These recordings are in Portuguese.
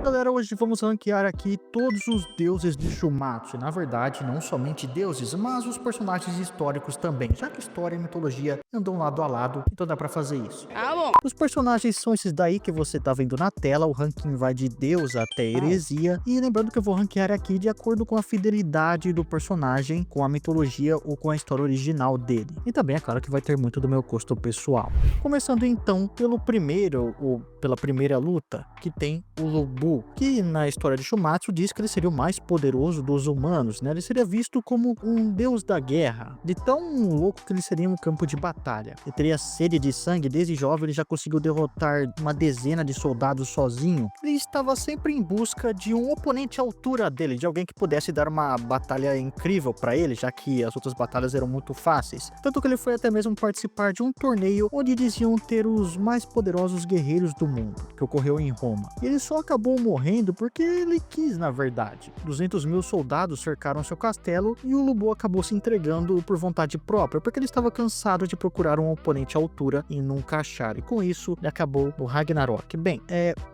galera, hoje vamos ranquear aqui todos os deuses de Shumatsu. Na verdade, não somente deuses, mas os personagens históricos também, já que história e mitologia andam lado a lado, então dá pra fazer isso. Ah, bom. Os personagens são esses daí que você tá vendo na tela, o ranking vai de Deus até Heresia, e lembrando que eu vou ranquear aqui de acordo com a fidelidade do personagem, com a mitologia ou com a história original dele. E também é claro que vai ter muito do meu gosto pessoal. Começando então pelo primeiro, ou pela primeira luta, que tem o Lubu, que na história de Shumatsu diz que ele seria o mais poderoso dos humanos, né? Ele seria visto como um deus da guerra, de tão louco que ele seria um campo de batalha. Ele teria sede de sangue, desde jovem ele já conseguiu derrotar uma dezena de soldados sozinho. Ele estava sempre em busca de um oponente à altura dele, de alguém que pudesse dar uma batalha incrível para ele, já que as outras batalhas eram muito fáceis. Tanto que ele foi até mesmo participar de um torneio onde diziam ter os mais poderosos guerreiros do mundo, que ocorreu em Roma. E ele só acabou morrendo porque ele quis, na verdade. 200 mil soldados cercaram seu castelo e o Lubu acabou se entregando por vontade própria, porque ele estava cansado de procurar um oponente à altura e nunca achar. E com isso, ele acabou no Ragnarok. Bem,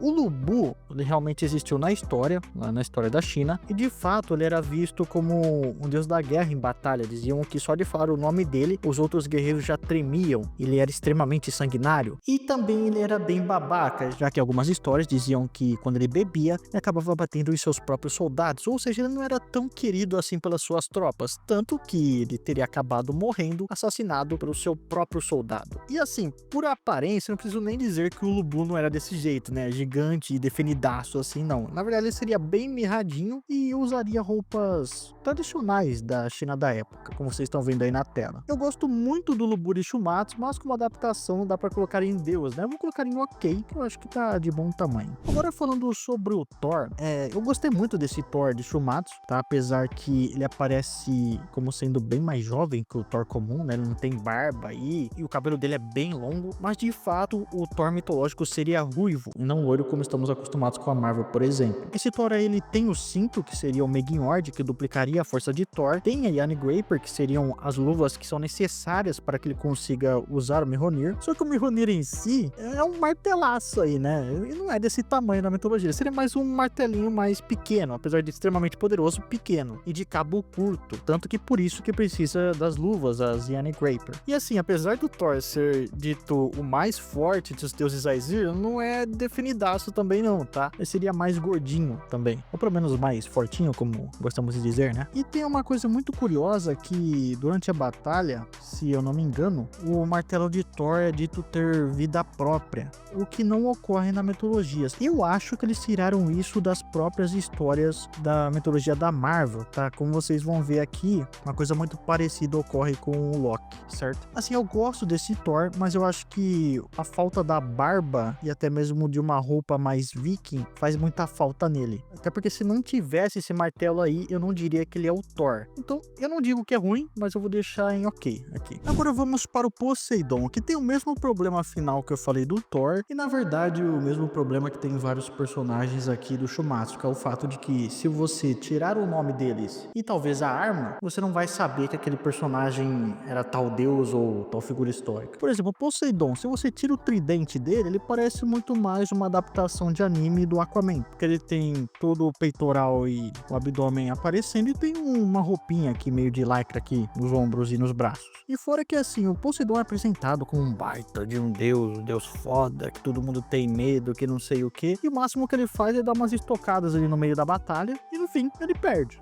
o Lubu, ele realmente existiu na história, lá na história da China, e de fato ele era visto como um deus da guerra em batalha. Diziam que só de falar o nome dele, os outros guerreiros já tremiam. Ele era extremamente sanguinário. E também ele era bem babaca, já que algumas histórias diziam que quando ele bebia, ele acabava batendo em seus próprios soldados, ou seja, ele não era tão querido assim pelas suas tropas, tanto que ele teria acabado morrendo, assassinado pelo seu próprio soldado. E assim, por aparência, não preciso nem dizer que o Lubu não era desse jeito, né, gigante e definidaço assim, não. Na verdade, ele seria bem mirradinho e usaria roupas tradicionais da China da época, como vocês estão vendo aí na tela. Eu gosto muito do Lubu de Shumatsu, mas como adaptação dá pra colocar em Deus, né, eu vou colocar em ok, que eu acho que tá de bom tamanho. Agora falando sobre o Thor, eu gostei muito desse Thor de Shumatsu, tá? Apesar que ele aparece como sendo bem mais jovem que o Thor comum, né? Ele não tem barba aí e o cabelo dele é bem longo, mas de fato o Thor mitológico seria ruivo e não loiro como estamos acostumados com a Marvel, por exemplo. Esse Thor aí, ele tem o cinto, que seria o Megimord, que duplicaria a força de Thor, tem a Yarngraper, que seriam as luvas que são necessárias para que ele consiga usar o Mjolnir, só que o Mjolnir em si é um martelaço aí, né? Ele não é desse tamanho na mitologia, seria mais um martelinho mais pequeno, apesar de extremamente poderoso, pequeno, e de cabo curto, tanto que por isso que precisa das luvas, as Yarngraper. E assim, apesar do Thor ser dito o mais forte dos deuses Aesir, não é definidaço também não, tá? Ele seria mais gordinho também, ou pelo menos mais fortinho, como gostamos de dizer, né? E tem uma coisa muito curiosa que durante a batalha, se eu não me engano, o martelo de Thor é dito ter vida própria, o que não ocorre na mitologia. Eu acho que eles tiraram isso das próprias histórias da mitologia da Marvel, tá? Como vocês vão ver aqui, uma coisa muito parecida ocorre com o Loki, certo? Assim, eu gosto desse Thor, mas eu acho que a falta da barba e até mesmo de uma roupa mais viking faz muita falta nele. Até porque se não tivesse esse martelo aí, eu não diria que ele é o Thor. Então, eu não digo que é ruim, mas eu vou deixar em ok aqui. Agora vamos para o Poseidon, que tem o mesmo problema final que eu falei do Thor, e na verdade o mesmo problema que tem vários personagens aqui do Shumatsu, que é o fato de que se você tirar o nome deles e talvez a arma, você não vai saber que aquele personagem era tal deus ou tal figura histórica. Por exemplo, o Poseidon, se você tira o tridente dele, ele parece muito mais uma adaptação de anime do Aquaman, porque ele tem todo o peitoral e o abdômen aparecendo e tem uma roupinha aqui meio de lycra aqui nos ombros e nos braços. E fora que assim, o Poseidon é apresentado como um baita de um deus foda, que todo mundo tem medo, que não sei o que, e o máximo que ele faz é dar umas estocadas ali no meio da batalha e no fim ele perde.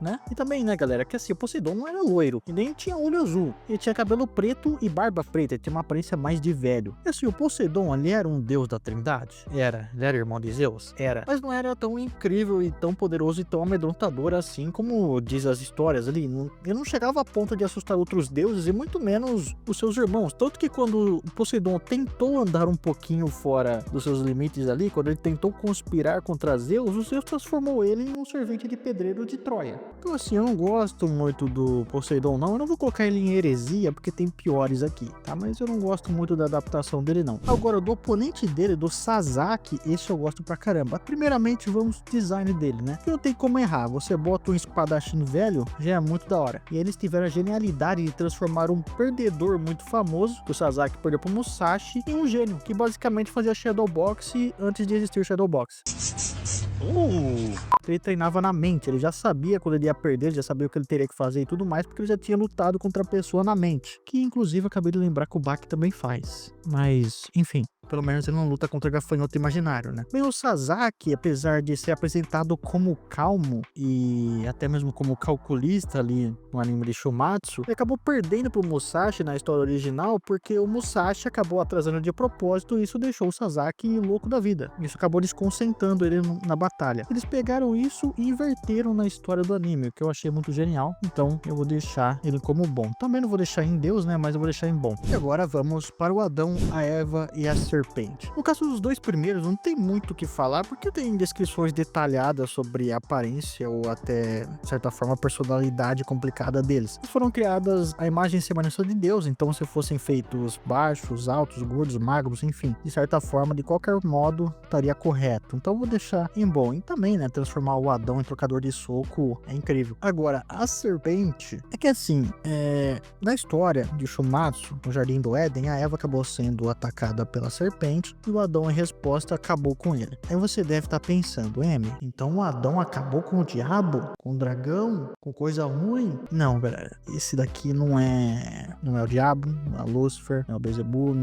Né? E também, né, galera, que assim, o Poseidon não era loiro e nem tinha olho azul. Ele tinha cabelo preto e barba preta, ele tinha uma aparência mais de velho. E assim, o Poseidon, ele era um deus da trindade? Era. Ele era irmão de Zeus? Era. Mas não era tão incrível e tão poderoso e tão amedrontador assim como diz as histórias ali. Ele não chegava a ponto de assustar outros deuses e muito menos os seus irmãos. Tanto que quando o Poseidon tentou andar um pouquinho fora dos seus limites ali, quando ele tentou conspirar contra Zeus, o Zeus transformou ele em um servente de pedreiro de Troia. Então assim, eu não gosto muito do Poseidon não, eu não vou colocar ele em heresia, porque tem piores aqui, tá? Mas eu não gosto muito da adaptação dele não. Agora, do oponente dele, do Sasaki, esse eu gosto pra caramba. Primeiramente, vamos design dele, né? Que não tem como errar, você bota um espadachim velho, já é muito da hora. E eles tiveram a genialidade de transformar um perdedor muito famoso, que o Sasaki perdeu pro Musashi, em um gênio, que basicamente fazia Shadow Box antes de existir o Shadow Box. Ele treinava na mente, ele já sabia quando ele ia perder, ele já sabia o que ele teria que fazer e tudo mais, porque ele já tinha lutado contra a pessoa na mente. Que inclusive eu acabei de lembrar que o Baki também faz. Mas, enfim, pelo menos ele não luta contra gafanhoto imaginário, né? Bem, o Sasaki, apesar de ser apresentado como calmo e até mesmo como calculista ali no anime de Shumatsu, ele acabou perdendo pro Musashi na história original porque o Musashi acabou atrasando de propósito e isso deixou o Sasaki louco da vida. Isso acabou desconcentrando ele na batalha. Eles pegaram isso e inverteram na história do anime, o que eu achei muito genial. Então eu vou deixar ele como bom. Também não vou deixar em Deus, né? Mas eu vou deixar em bom. E agora vamos para o Adão, a Eva e a Serpente. No caso dos dois primeiros, não tem muito o que falar, porque tem descrições detalhadas sobre a aparência ou até, de certa forma, a personalidade complicada deles. Eles foram criadas à imagem e semelhança de Deus, então se fossem feitos baixos, altos, gordos, magros, enfim, de certa forma, de qualquer modo, estaria correto. Então eu vou deixar em bom. E também, né, transformar o Adão em trocador de soco é incrível. Agora, a Serpente, é que assim, na história de Shumatsu, no Jardim do Éden, a Eva acabou sendo atacada pela serpente e o Adão, em resposta, acabou com ele. Aí você deve estar pensando, então o Adão acabou com o diabo? Com o dragão? Com coisa ruim? Não, galera, esse daqui não é o diabo, não é Lúcifer, não é o Beelzebub,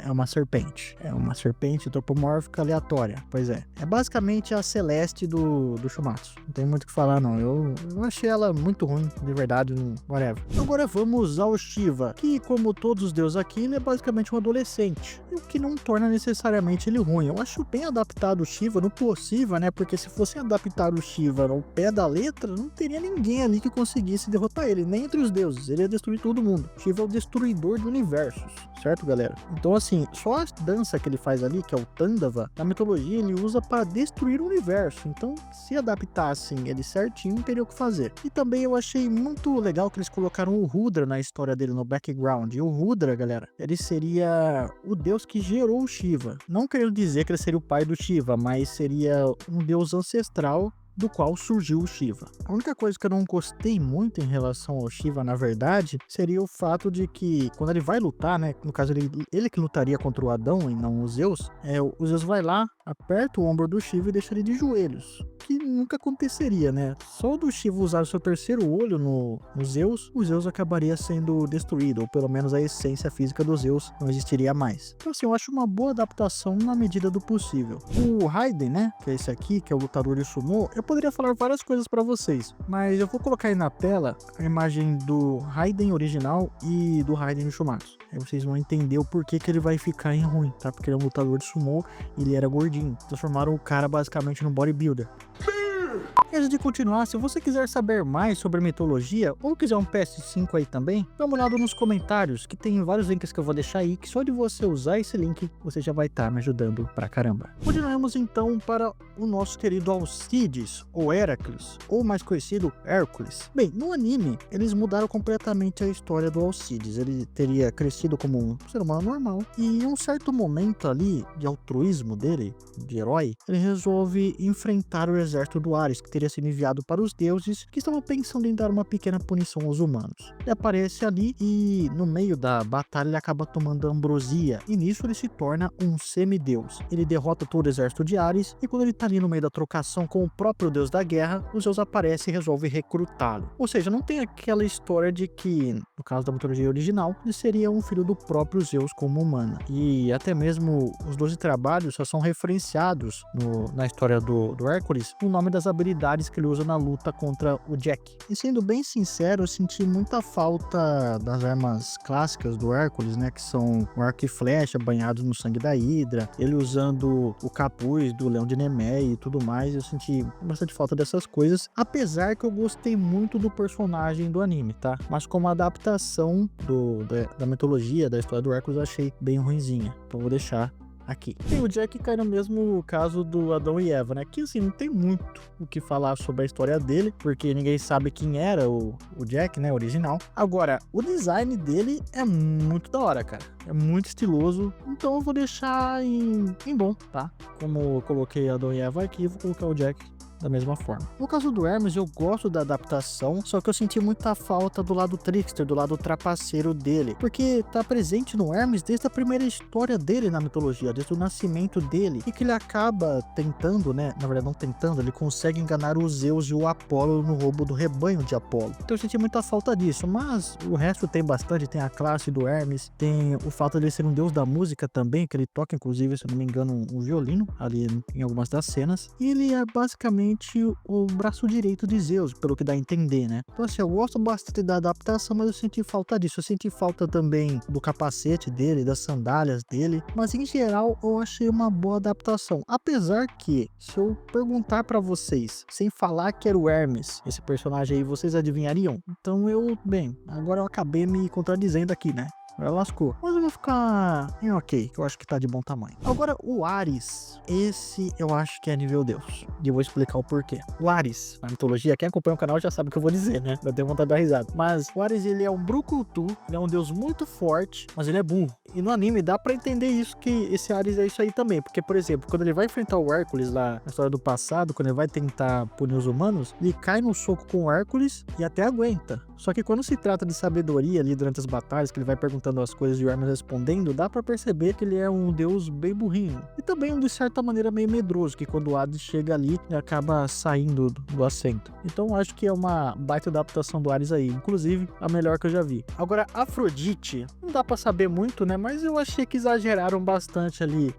é uma serpente. É uma serpente antropomórfica aleatória. Pois é. É basicamente a Celeste do Shumatsu. Não tem muito o que falar, não. Eu achei ela muito ruim, de verdade, whatever. Agora vamos ao Shiva, que, como todos os deuses aqui, ele é basicamente um adolescente. O que não torna necessariamente ele ruim. Eu acho bem adaptado o Shiva no possível, né? Porque se fossem adaptar o Shiva ao pé da letra, não teria ninguém ali que conseguisse derrotar ele, nem entre os deuses. Ele ia destruir todo mundo. Shiva é o destruidor de universos, certo, galera? Então, assim, só a dança que ele faz ali, que é o Tandava, na mitologia ele usa para destruir o universo. Então, se adaptassem ele certinho, teria o que fazer. E também eu achei muito legal que eles colocaram o Rudra na história dele, no background. E o Rudra, galera, ele seria o deus que gerou o Shiva. Não querendo dizer que ele seria o pai do Shiva, mas seria um deus ancestral do qual surgiu o Shiva. A única coisa que eu não gostei muito em relação ao Shiva, na verdade, seria o fato de que quando ele vai lutar, né, no caso ele que lutaria contra o Adão e não o Zeus, o Zeus vai lá, aperta o ombro do Shiva e deixa ele de joelhos, que nunca aconteceria, né? Só do Shiva usar o seu terceiro olho no Zeus, o Zeus acabaria sendo destruído, ou pelo menos a essência física do Zeus não existiria mais. Então assim, eu acho uma boa adaptação na medida do possível. O Raiden, né, que é esse aqui, que é o lutador de sumô, eu poderia falar várias coisas pra vocês, mas eu vou colocar aí na tela a imagem do Raiden original e do Raiden no Shumatsu. Aí vocês vão entender o porquê que ele vai ficar em ruim, tá? Porque ele é um lutador de sumô e ele era gordinho. Transformaram o cara basicamente num bodybuilder. E antes de continuar, se você quiser saber mais sobre mitologia ou quiser um PS5 aí também, dá uma olhada nos comentários, que tem vários links que eu vou deixar aí, que só de você usar esse link, você já vai estar me ajudando pra caramba. Continuamos então para o nosso querido Alcides, ou Heracles, ou mais conhecido Hércules. Bem, no anime, eles mudaram completamente a história do Alcides. Ele teria crescido como um ser humano normal, e em um certo momento ali, de altruísmo dele, de herói, ele resolve enfrentar o exército do Ares, que teria sido enviado para os deuses, que estavam pensando em dar uma pequena punição aos humanos. Ele aparece ali e no meio da batalha ele acaba tomando ambrosia, e nisso ele se torna um semideus. Ele derrota todo o exército de Ares, e quando ele tá ali no meio da trocação com o próprio deus da guerra, o Zeus aparece e resolve recrutá-lo. Ou seja, não tem aquela história de que, no caso da mitologia original, ele seria um filho do próprio Zeus como humano. E até mesmo os 12 trabalhos só são referenciados na história do Hércules no nome das habilidades que ele usa na luta contra o Jack. E sendo bem sincero, eu senti muita falta das armas clássicas do Hércules, né, que são o arco e flecha banhados no sangue da Hidra, ele usando o capuz do Leão de Nemé e tudo mais. Eu senti bastante falta dessas coisas, apesar que eu gostei muito do personagem do anime, tá? Mas como adaptação da mitologia, da história do Hércules, eu achei bem ruinzinha, então vou deixar aqui. Tem o Jack cai no mesmo caso do Adão e Eva, né? Que assim, não tem muito o que falar sobre a história dele, porque ninguém sabe quem era o Jack, né? Original. Agora, o design dele é muito da hora, cara. É muito estiloso, então eu vou deixar em bom, tá? Como eu coloquei Adão e Eva aqui, vou colocar o Jack da mesma forma. No caso do Hermes, eu gosto da adaptação, só que eu senti muita falta do lado trickster, do lado trapaceiro dele, porque tá presente no Hermes desde a primeira história dele na mitologia, desde o nascimento dele, e que ele acaba tentando, né, na verdade não tentando, ele consegue enganar os Zeus e o Apolo no roubo do rebanho de Apolo. Então eu senti muita falta disso, mas o resto tem bastante, tem a classe do Hermes, tem o fato de ele ser um deus da música também, que ele toca inclusive, se eu não me engano, um violino ali em algumas das cenas, e ele é basicamente o braço direito de Zeus, pelo que dá a entender, né? Então assim, eu gosto bastante da adaptação, mas eu senti falta disso. Eu senti falta também do capacete dele, das sandálias dele, mas em geral eu achei uma boa adaptação. Apesar que, se eu perguntar pra vocês, sem falar que era o Hermes, esse personagem aí, vocês adivinhariam? Então bem, agora eu acabei me contradizendo aqui, né? Agora lascou. Mas eu vou ficar em ok, que eu acho que tá de bom tamanho. Agora, o Ares. Esse eu acho que é nível Deus. E eu vou explicar o porquê. O Ares, na mitologia, quem acompanha o canal já sabe o que eu vou dizer, né? Eu tenho vontade de dar risada. Mas o Ares, ele é um brucutu. Ele é um deus muito forte, mas ele é burro. E no anime dá pra entender isso, que esse Ares é isso aí também. Porque, por exemplo, quando ele vai enfrentar o Hércules lá na história do passado, quando ele vai tentar punir os humanos, ele cai no soco com o Hércules e até aguenta. Só que quando se trata de sabedoria ali durante as batalhas, que ele vai perguntando as coisas e o Hermes respondendo, dá pra perceber que ele é um deus bem burrinho. E também de certa maneira meio medroso, que quando o Hades chega ali, ele acaba saindo do assento. Então acho que é uma baita adaptação do Ares aí, inclusive a melhor que eu já vi. Agora, Afrodite, não dá pra saber muito, né? Mas eu achei que exageraram bastante ali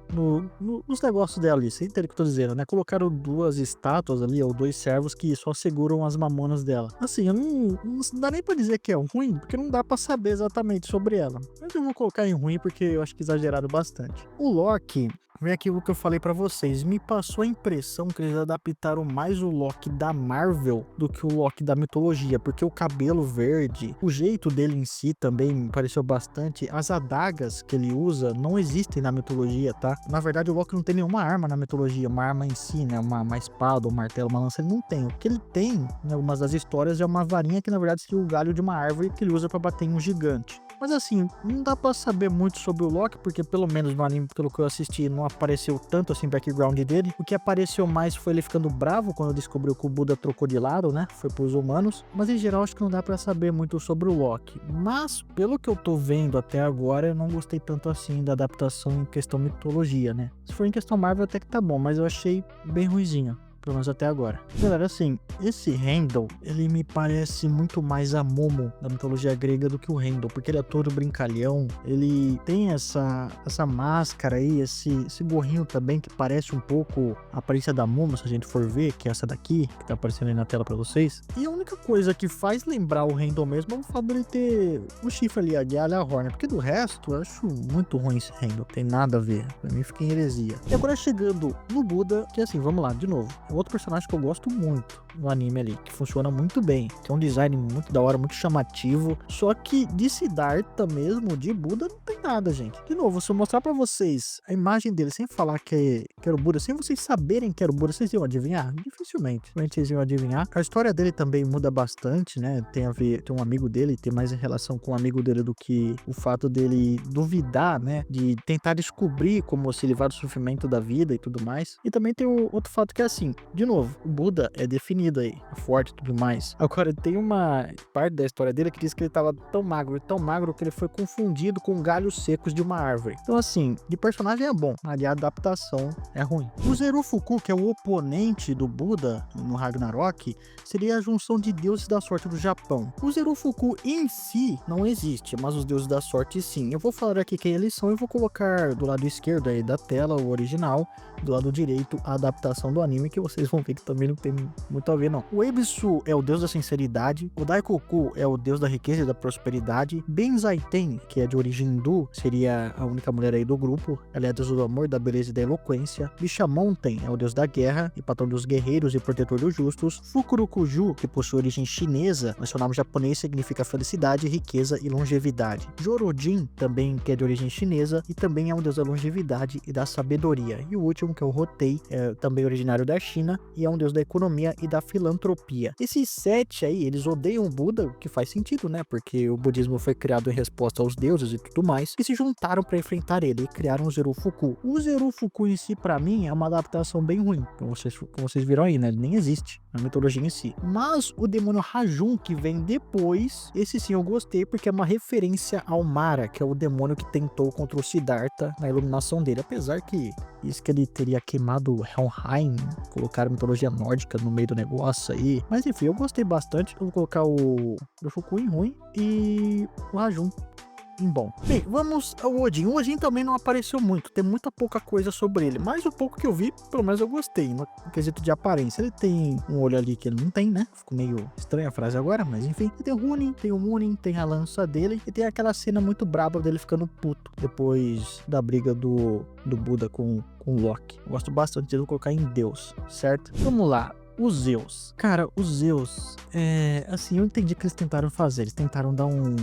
nos negócios dela ali, sem ter o que eu tô dizendo, né? Colocaram duas estátuas ali, ou dois servos que só seguram as mamonas dela. Assim, eu não dá nem pra dizer que é ruim, porque não dá pra saber exatamente sobre ela. Mas eu vou colocar em ruim porque eu acho que exageraram bastante. O Loki, vem aquilo que eu falei pra vocês, me passou a impressão que eles adaptaram mais o Loki da Marvel do que o Loki da mitologia, porque o cabelo verde, o jeito dele em si também me pareceu bastante. As adagas que ele usa não existem na mitologia, tá? Na verdade, o Loki não tem nenhuma arma na mitologia, uma arma em si, né? Uma espada, um martelo, uma lança, ele não tem. O que ele tem, em algumas das histórias, é uma varinha que na verdade seria o galho de uma árvore que ele usa pra bater em um gigante. Mas assim, não dá pra saber muito sobre o Loki, porque pelo menos no anime, pelo que eu assisti, não apareceu tanto assim o background dele. O que apareceu mais foi ele ficando bravo quando descobriu que o Buda trocou de lado, né? Foi pros humanos. Mas em geral, acho que não dá pra saber muito sobre o Loki. Mas, pelo que eu tô vendo até agora, eu não gostei tanto assim da adaptação em questão mitologia, né? Se for em questão Marvel, até que tá bom, mas eu achei bem ruizinho. Pelo menos até agora. Galera, assim, esse Heimdall, ele me parece muito mais a Momo da mitologia grega do que o Heimdall, porque ele é todo brincalhão, ele tem essa máscara aí, esse gorrinho também que parece um pouco a aparência da Momo, se a gente for ver, que é essa daqui, que tá aparecendo aí na tela pra vocês. E a única coisa que faz lembrar o Heimdall mesmo é o fato dele ter o chifre ali, a Gjallarhorn, porque do resto, eu acho muito ruim esse Heimdall, tem nada a ver, pra mim fica em heresia. E agora chegando no Buda, que assim, vamos lá, de novo. Outro personagem que eu gosto muito no anime ali, que funciona muito bem, tem um design muito da hora, muito chamativo, só que de Siddhartha mesmo, de Buda, não tem nada, gente. De novo, se eu mostrar pra vocês a imagem dele sem falar que era o Buda, sem vocês saberem que era o Buda, vocês iam adivinhar? Dificilmente vocês iam adivinhar. A história dele também muda bastante, né? Tem a ver, tem um amigo dele, tem mais em relação com o amigo dele do que o fato dele duvidar, né? De tentar descobrir como se livrar do sofrimento da vida e tudo mais. E também tem o outro fato que é assim, de novo, o Buda é definido aí, é forte e tudo mais. Agora, tem uma parte da história dele que diz que ele tava tão magro que ele foi confundido com galhos secos de uma árvore. Então, assim, de personagem é bom, mas de adaptação é ruim. O Zerufuku, que é o oponente do Buda no Ragnarok, seria a junção de deuses da sorte do Japão. O Zerufuku em si não existe, mas os deuses da sorte sim. Eu vou falar aqui quem eles são e vou colocar do lado esquerdo aí da tela o original, do lado direito a adaptação do anime, que vocês vocês vão ver que também não tem muito a ver, não. O Ebisu é o deus da sinceridade, o Daikoku é o deus da riqueza e da prosperidade, Benzaiten, que é de origem hindu, seria a única mulher aí do grupo, ela é a deusa do amor, da beleza e da eloquência, Bishamonten é o deus da guerra e patrão dos guerreiros e protetor dos justos, Fukurokuju, que possui origem chinesa, mas seu nome japonês significa felicidade, riqueza e longevidade, Jorodin, também que é de origem chinesa e também é um deus da longevidade e da sabedoria, e o último que é o Rotei, é também originário da China e é um deus da economia e da filantropia. Esses 7 aí, eles odeiam o Buda, o que faz sentido, né? Porque o budismo foi criado em resposta aos deuses e tudo mais, e se juntaram para enfrentar ele e criaram o Zerufuku. O Zerufuku em si, para mim, é uma adaptação bem ruim, como vocês viram aí, né? Ele nem existe na mitologia em si. Mas o demônio Rajun, que vem depois, esse sim eu gostei, porque é uma referência ao Mara, que é o demônio que tentou contra o Siddhartha na iluminação dele, apesar que isso que ele teria queimado Helheim, colocaram mitologia nórdica no meio do negócio aí. Mas enfim, eu gostei bastante. Eu vou colocar o Fuku em ruim e o Rajun em bom. Bem, vamos ao Odin. O Odin também não apareceu muito, tem muita pouca coisa sobre ele, mas o pouco que eu vi, pelo menos eu gostei, no quesito de aparência. Ele tem um olho ali que ele não tem, né? Ficou meio estranha a frase agora, mas enfim. Ele tem o Hunin, tem o Munin, tem a lança dele, e tem aquela cena muito braba dele ficando puto, depois da briga do Buda com o Loki. Eu gosto bastante de colocar em Deus, certo? Vamos lá. Os Zeus. Cara, os Zeus, assim, eu entendi que eles tentaram fazer. Eles tentaram dar um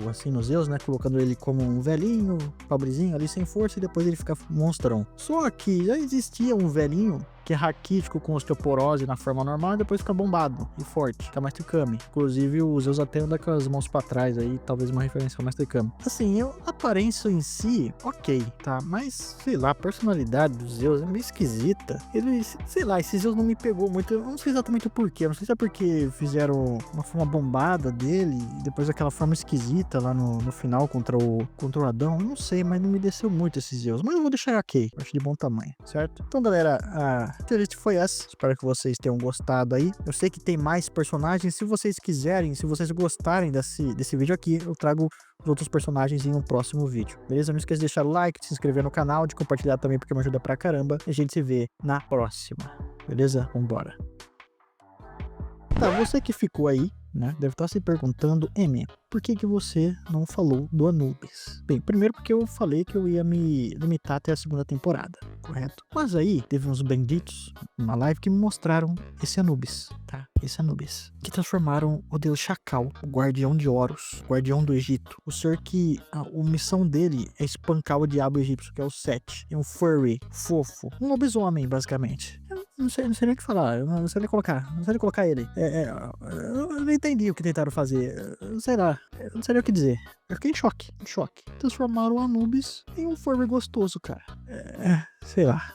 assim, no Zeus, né? Colocando ele como um velhinho, pobrezinho ali, sem força, e depois ele fica monstrão. Só que já existia um velhinho que é raquítico com osteoporose na forma normal e depois fica bombado e forte, que é o Mestre Kami. Inclusive, o Zeus até anda com as mãos pra trás aí, talvez uma referência ao Mestre Kami. Assim, a aparência em si, ok, tá? Mas, sei lá, a personalidade do Zeus é meio esquisita. Ele, sei lá, esse Zeus não me pegou muito. Eu não sei exatamente o porquê. Eu não sei se é porque fizeram uma forma bombada dele e depois aquela forma esquisita lá no final contra o Adão. Eu não sei, mas não me desceu muito esse Zeus. Mas eu vou deixar ok. Eu acho de bom tamanho, certo? Então, galera, a playlist foi essa. Espero que vocês tenham gostado aí. Eu sei que tem mais personagens. Se vocês quiserem, se vocês gostarem desse vídeo aqui, eu trago os outros personagens em um próximo vídeo. Beleza? Não esqueça de deixar o like, de se inscrever no canal, de compartilhar também porque me ajuda pra caramba. E a gente se vê na próxima. Beleza? Vambora. Tá, você que ficou aí, né, deve estar se perguntando, por que você não falou do Anubis? Bem, primeiro porque eu falei que eu ia me limitar até a segunda temporada, correto? Mas aí, teve uns benditos na live que me mostraram esse Anubis, tá? Esse Anubis, que transformaram o deus Chacal, o guardião de Horus, o guardião do Egito, o ser que a missão dele é espancar o diabo egípcio, que é o Set, é um furry, fofo, um lobisomem, basicamente. Eu não sei nem o que falar, eu não sei nem colocar ele. Eu não entendi o que tentaram fazer, sei lá, eu não sei nem o que dizer. Eu fiquei em choque. Transformaram o Anubis em um furry gostoso, cara. Sei lá.